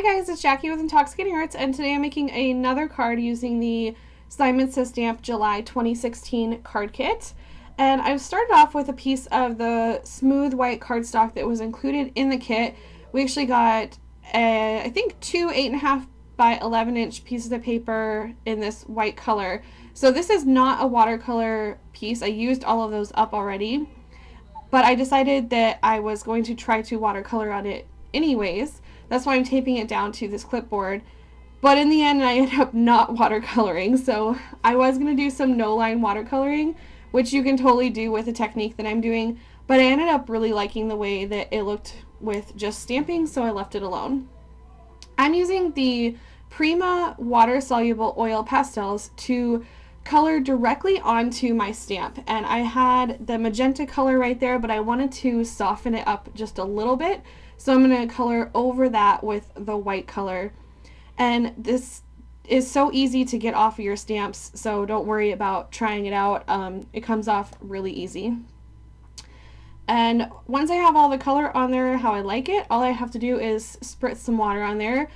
Hi guys, it's Jackie with Intoxicating Arts, and today I'm making another card using the Simon Says Stamp July 2016 card kit. And I've started off with a piece of the smooth white cardstock that was included in the kit. We actually got, I think, two 8.5 by 11-inch pieces of paper in this white color. So this is not a watercolor piece. I used all of those up already, but I decided that I was going to try to watercolor on it anyways. That's why I'm taping it down to this clipboard. But in the end, I ended up not watercoloring. So I was going to do some no-line watercoloring, which you can totally do with the technique that I'm doing. But I ended up really liking the way that it looked with just stamping, so I left it alone. I'm using the Prima water-soluble oil pastels to color directly onto my stamp. And I had the magenta color right there, but I wanted to soften it up just a little bit. So I'm going to color over that with the white color. And this is so easy to get off of your stamps, so don't worry about trying it out. It comes off really easy. And once I have all the color on there how I like it, all I have to do is spritz some water on there.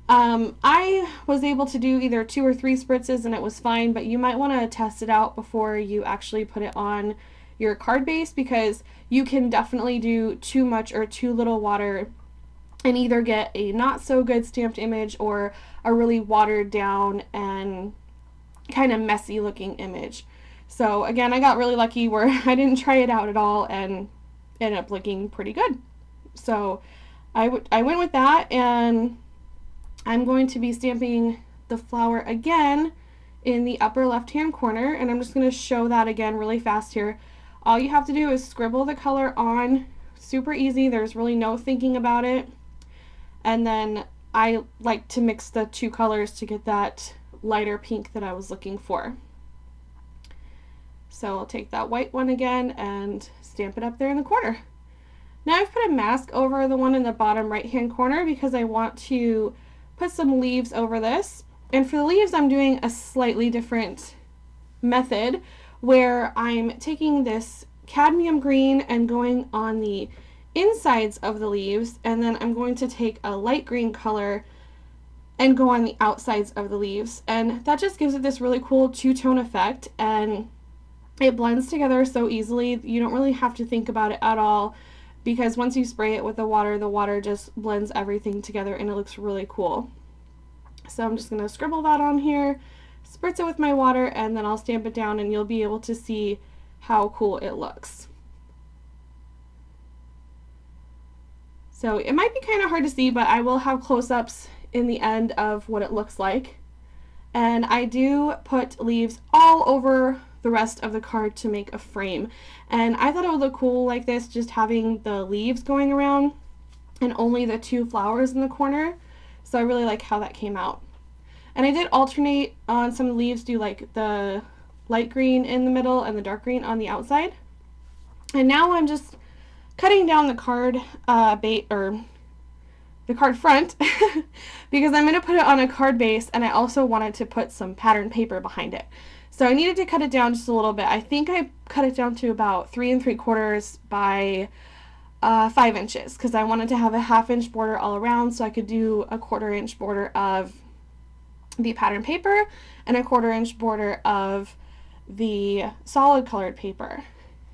I was able to do either 2 or 3 spritzes and it was fine, but you might want to test it out before you actually put it on your card base, because you can definitely do too much or too little water and either get a not so good stamped image or a really watered down and kind of messy looking image. So again, I got really lucky where I didn't try it out at all and ended up looking pretty good. So I went with that, and I'm going to be stamping the flower again in the upper left hand corner, and I'm just going to show that again really fast here. All you have to do is scribble the color on, super easy, there's really no thinking about it. And then I like to mix the 2 colors to get that lighter pink that I was looking for. So I'll take that white one again and stamp it up there in the corner. Now I've put a mask over the one in the bottom right hand corner because I want to put some leaves over this. And for the leaves, I'm doing a slightly different method where I'm taking this cadmium green and going on the insides of the leaves, and then I'm going to take a light green color and go on the outsides of the leaves, and that just gives it this really cool two-tone effect, and it blends together so easily. You don't really have to think about it at all, because once you spray it with the water just blends everything together and it looks really cool. So I'm just going to scribble that on here, spritz it with my water, and then I'll stamp it down and you'll be able to see how cool it looks. So it might be kind of hard to see, but I will have close-ups in the end of what it looks like. And I do put leaves all over the rest of the card to make a frame. And I thought it would look cool like this, just having the leaves going around and only the 2 flowers in the corner. So I really like how that came out. And I did alternate on some of the leaves, do like the light green in the middle and the dark green on the outside. And now I'm just cutting down the card the card front because I'm going to put it on a card base, and I also wanted to put some pattern paper behind it. So I needed to cut it down just a little bit. I think I cut it down to about 3 3/4 by 5 inches because I wanted to have a 1/2 inch border all around, so I could do a 1/4 inch border of the pattern paper and a 1/4 inch border of the solid colored paper.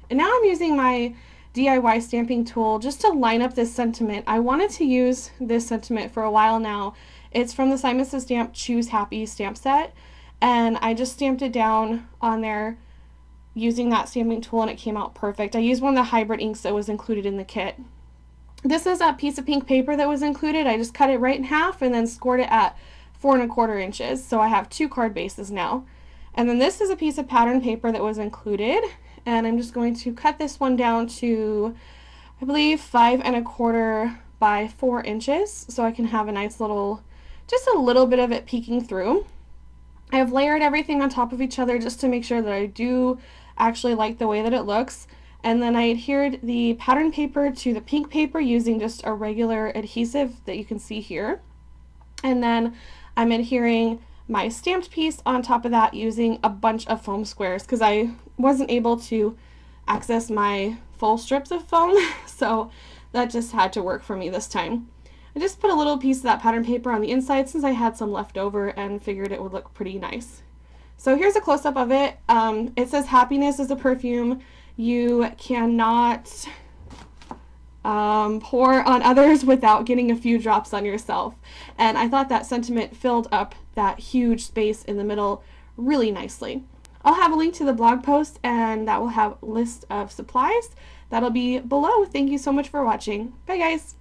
And now I'm using my DIY stamping tool just to line up this sentiment. I wanted to use this sentiment for a while now. It's from the Simon Says Stamp Choose Happy stamp set, and I just stamped it down on there using that stamping tool, and it came out perfect. I used one of the hybrid inks that was included in the kit. This is a piece of pink paper that was included. I just cut it right in half and then scored it at 4 1/4 inches, so I have 2 card bases now. And then this is a piece of pattern paper that was included, and I'm just going to cut this one down to, I believe, 5 1/4 by 4 inches, so I can have a nice little, just a little bit of it peeking through. I have layered everything on top of each other just to make sure that I do actually like the way that it looks. And then I adhered the pattern paper to the pink paper using just a regular adhesive that you can see here. And then I'm adhering my stamped piece on top of that using a bunch of foam squares because I wasn't able to access my full strips of foam, so that just had to work for me this time. I just put a little piece of that pattern paper on the inside since I had some left over and figured it would look pretty nice. So here's a close-up of it. It says happiness is a perfume you cannot pour on others without getting a few drops on yourself. And I thought that sentiment filled up that huge space in the middle really nicely. I'll have a link to the blog post, and that will have a list of supplies. That'll be below. Thank you so much for watching. Bye guys!